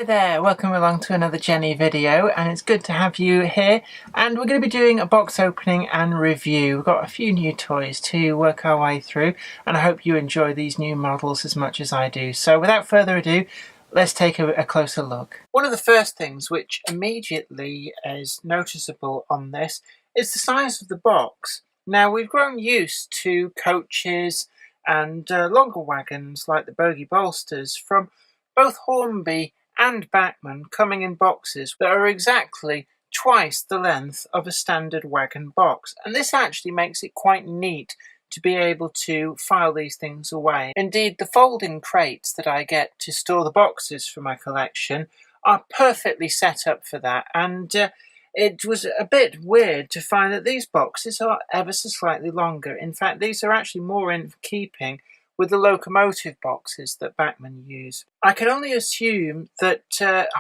there, welcome along to another Jenny video, and it's good to have you here. And we're going to be doing a box opening and review. We've got a few new toys to work our way through, and I hope you enjoy these new models as much as I do. So without further ado, let's take a closer look. One of the first things which immediately is noticeable on this is the size of the box. Now, we've grown used to coaches and longer wagons like the bogie bolsters from both Hornby and Bachmann coming in boxes that are exactly twice the length of a standard wagon box, and this actually makes it quite neat to be able to file these things away. Indeed, the folding crates that I get to store the boxes for my collection are perfectly set up for that, and it was a bit weird to find that these boxes are ever so slightly longer. In fact, these are actually more in keeping with the locomotive boxes that Bachmann use. I can only assume that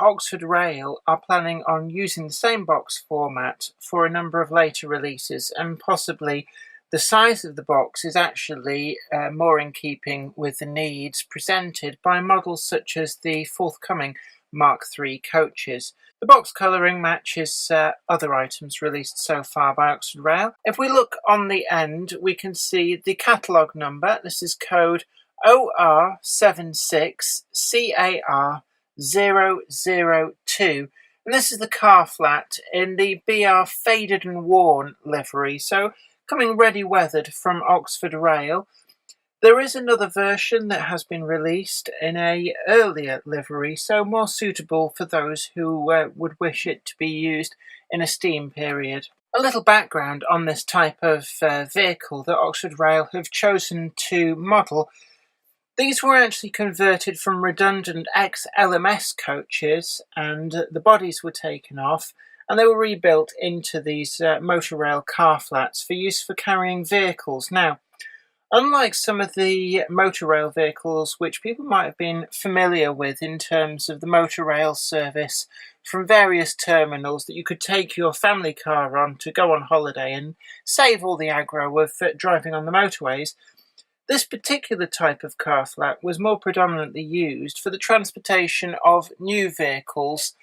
Oxford Rail are planning on using the same box format for a number of later releases, and possibly the size of the box is actually more in keeping with the needs presented by models such as the forthcoming Mark III coaches. The box colouring matches other items released so far by Oxford Rail. If we look on the end, we can see the catalogue number. This is code OR76CAR002. And this is the Carflat in the BR Faded and Worn livery. So coming ready weathered from Oxford Rail. There is another version that has been released in an earlier livery, so more suitable for those who would wish it to be used in a steam period. A little background on this type of vehicle that Oxford Rail have chosen to model. These were actually converted from redundant ex-LMS coaches, and the bodies were taken off, and they were rebuilt into these motor rail car flats for use for carrying vehicles. Now, unlike some of the motor rail vehicles which people might have been familiar with in terms of the motor rail service from various terminals that you could take your family car on to go on holiday and save all the aggro of driving on the motorways, this particular type of car flat was more predominantly used for the transportation of new vehicles,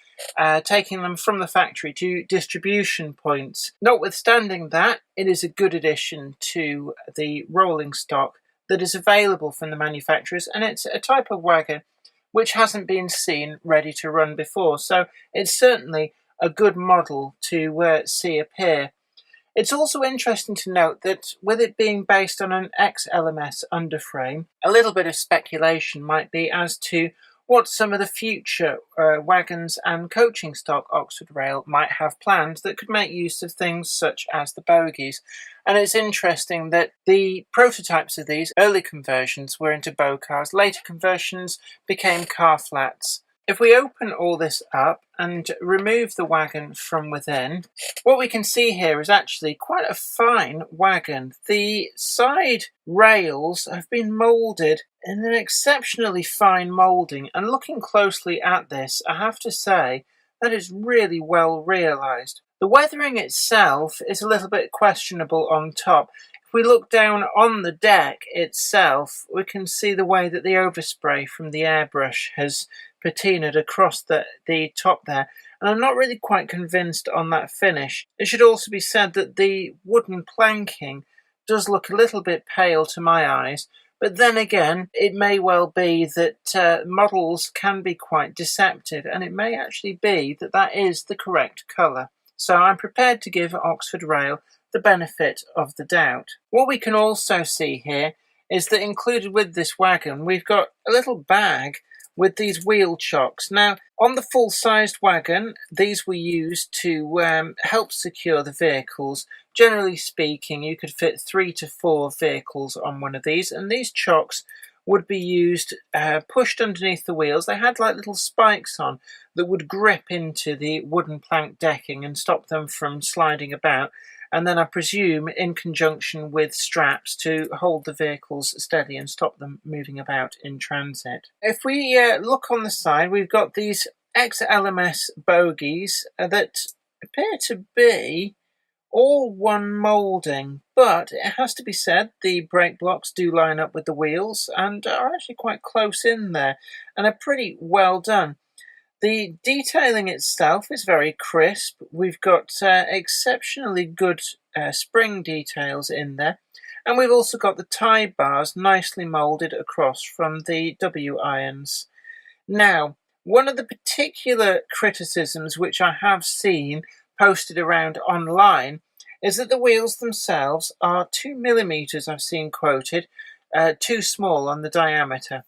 taking them from the factory to distribution points. Notwithstanding that, it is a good addition to the rolling stock that is available from the manufacturers, and it's a type of wagon which hasn't been seen ready to run before, so it's certainly a good model to see appear. It's also interesting to note that with it being based on an ex-LMS underframe, a little bit of speculation might be as to what some of the future wagons and coaching stock Oxford Rail might have planned that could make use of things such as the bogies. And it's interesting that the prototypes of these early conversions were into bow cars, later conversions became car flats. If we open all this up and remove the wagon from within, what we can see here is actually quite a fine wagon. The side rails have been moulded in an exceptionally fine moulding, and looking closely at this, I have to say that is really well realised. The weathering itself is a little bit questionable on top. If we look down on the deck itself, we can see the way that the overspray from the airbrush has patinaed across the top there, and I'm not really quite convinced on that finish. It should also be said that the wooden planking does look a little bit pale to my eyes, but then again, it may well be that models can be quite deceptive, and it may actually be that that is the correct colour. So I'm prepared to give Oxford Rail the benefit of the doubt. What we can also see here is that included with this wagon, we've got a little bag with these wheel chocks. Now, on the full-sized wagon, these were used to help secure the vehicles. Generally speaking, you could fit 3 to 4 vehicles on one of these, and these chocks would be used, pushed underneath the wheels. They had like little spikes on that would grip into the wooden plank decking and stop them from sliding about, and then I presume in conjunction with straps to hold the vehicles steady and stop them moving about in transit. If we look on the side, we've got these ex-LMS bogies that appear to be all one moulding, but it has to be said the brake blocks do line up with the wheels and are actually quite close in there and are pretty well done. The detailing itself is very crisp. We've got exceptionally good spring details in there, and we've also got the tie bars nicely moulded across from the W irons. Now, one of the particular criticisms which I have seen posted around online is that the wheels themselves are 2mm, I've seen quoted, too small on the diameter.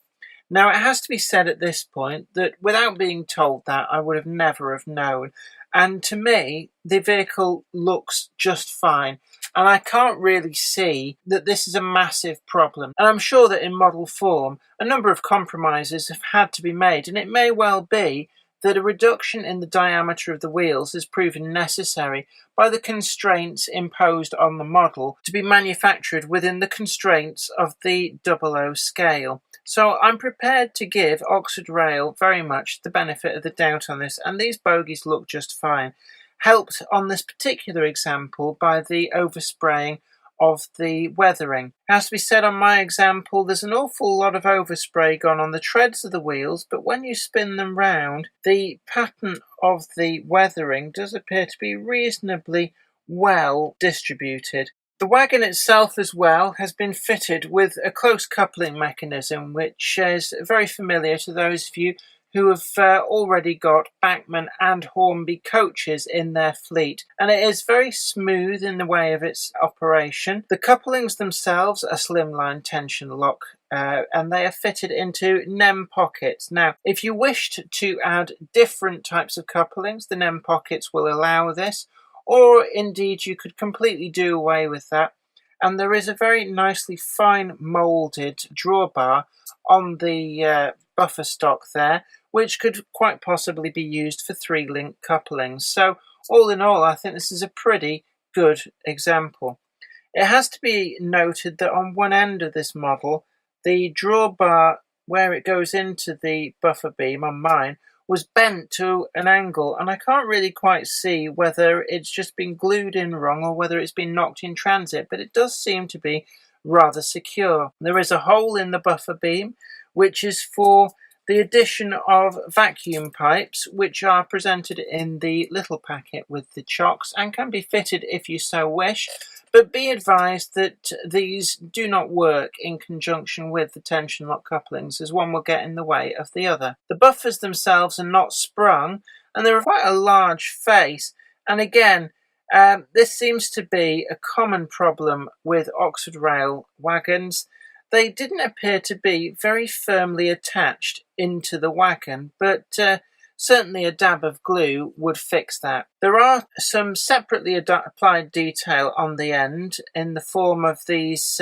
Now, it has to be said at this point that without being told that, I would have never have known. And to me, the vehicle looks just fine. And I can't really see that this is a massive problem. And I'm sure that in model form, a number of compromises have had to be made. And it may well be that a reduction in the diameter of the wheels is proven necessary by the constraints imposed on the model to be manufactured within the constraints of the 00 scale. So I'm prepared to give Oxford Rail very much the benefit of the doubt on this, and these bogies look just fine. Helped on this particular example by the overspraying of the weathering. It has to be said on my example, there's an awful lot of overspray gone on the treads of the wheels, but when you spin them round, the pattern of the weathering does appear to be reasonably well distributed. The wagon itself as well has been fitted with a close coupling mechanism, which is very familiar to those of you who have already got Bachmann and Hornby coaches in their fleet, and it is very smooth in the way of its operation. The couplings themselves are slimline tension lock, and they are fitted into NEM pockets. Now, if you wished to add different types of couplings, the NEM pockets will allow this, or indeed you could completely do away with that. And there is a very nicely fine moulded drawbar on the buffer stock there, which could quite possibly be used for 3-link couplings. So all in all, I think this is a pretty good example. It has to be noted that on one end of this model, the drawbar where it goes into the buffer beam on mine was bent to an angle, and I can't really quite see whether it's just been glued in wrong or whether it's been knocked in transit, but it does seem to be rather secure. There is a hole in the buffer beam, which is for the addition of vacuum pipes, which are presented in the little packet with the chocks and can be fitted if you so wish, but be advised that these do not work in conjunction with the tension lock couplings, as one will get in the way of the other. The buffers themselves are not sprung, and they're quite a large face, and again, this seems to be a common problem with Oxford Rail wagons. They didn't appear to be very firmly attached into the wagon, but certainly a dab of glue would fix that. There are some separately applied detail on the end in the form of these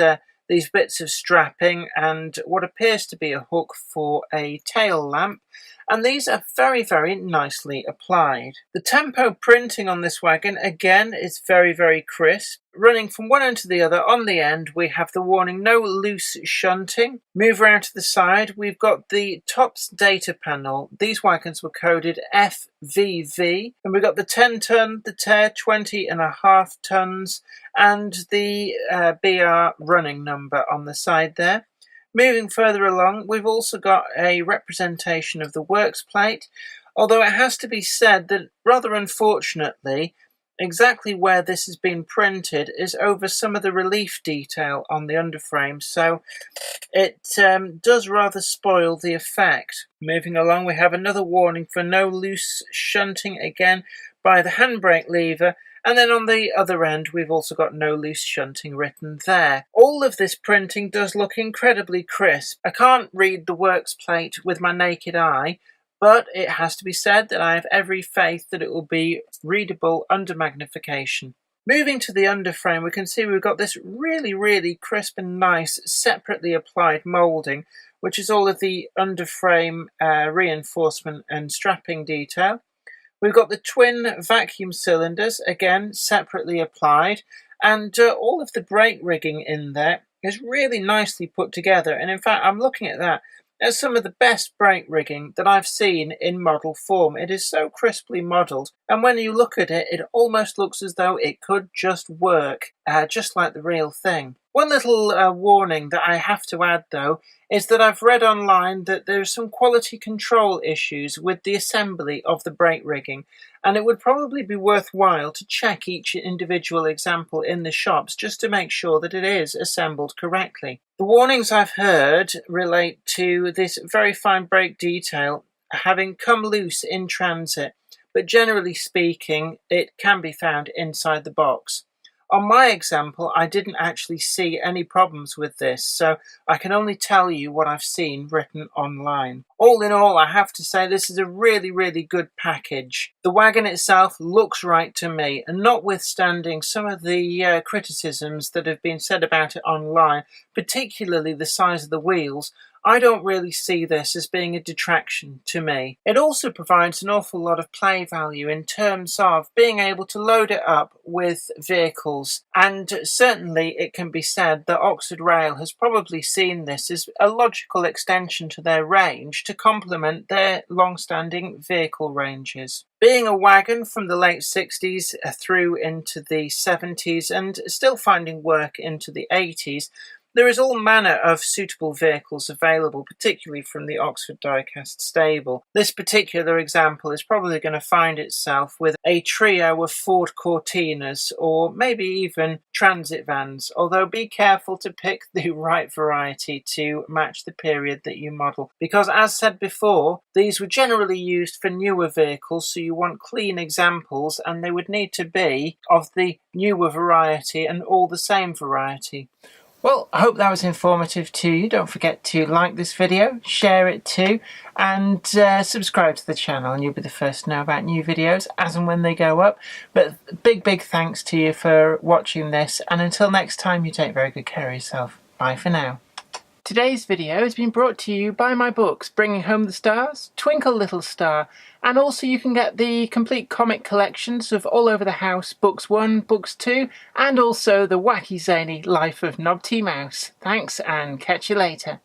bits of strapping and what appears to be a hook for a tail lamp, and these are very, very nicely applied. The tempo printing on this wagon, again, is very, very crisp. Running from one end to the other, on the end we have the warning no loose shunting. Move around to the side, we've got the TOPS data panel. These wagons were coded FVV, and we've got the 10 ton, the TARE 20.5 tons, and the BR running number on the side there. Moving further along, we've also got a representation of the works plate, although it has to be said that, rather unfortunately, exactly where this has been printed is over some of the relief detail on the underframe, so it does rather spoil the effect. Moving along, we have another warning for no loose shunting, again by the handbrake lever, and then on the other end we've also got no loose shunting written there. All of this printing does look incredibly crisp. I can't read the works plate with my naked eye, but it has to be said that I have every faith that it will be readable under magnification. Moving to the underframe, we can see we've got this really, really crisp and nice separately applied moulding, which is all of the underframe reinforcement and strapping detail. We've got the twin vacuum cylinders, again separately applied, and all of the brake rigging in there is really nicely put together, and in fact I'm looking at that. That's some of the best brake rigging that I've seen in model form. It is so crisply modelled, and when you look at it, it almost looks as though it could just work, just like the real thing. One little warning that I have to add though is that I've read online that there are some quality control issues with the assembly of the brake rigging, and it would probably be worthwhile to check each individual example in the shops just to make sure that it is assembled correctly. The warnings I've heard relate to this very fine brake detail having come loose in transit, but generally speaking it can be found inside the box. On my example, I didn't actually see any problems with this, so I can only tell you what I've seen written online. All in all, I have to say this is a really, really good package. The wagon itself looks right to me, and notwithstanding some of the criticisms that have been said about it online, particularly the size of the wheels, I don't really see this as being a detraction to me. It also provides an awful lot of play value in terms of being able to load it up with vehicles, and certainly it can be said that Oxford Rail has probably seen this as a logical extension to their range to complement their long-standing vehicle ranges. Being a wagon from the late 60s through into the 70s and still finding work into the 80s, there is all manner of suitable vehicles available, particularly from the Oxford Diecast stable. This particular example is probably going to find itself with a trio of Ford Cortinas or maybe even transit vans, although be careful to pick the right variety to match the period that you model, because as said before, these were generally used for newer vehicles, so you want clean examples and they would need to be of the newer variety and all the same variety. Well, I hope that was informative to you. Don't forget to like this video, share it too, and subscribe to the channel and you'll be the first to know about new videos as and when they go up. But big thanks to you for watching this, and until next time, you take very good care of yourself. Bye for now. Today's video has been brought to you by my books, Bringing Home the Stars, Twinkle Little Star, and also you can get the complete comic collections of All Over the House, Books 1, Books 2, and also the wacky zany Life of Knob T Mouse. Thanks, and catch you later.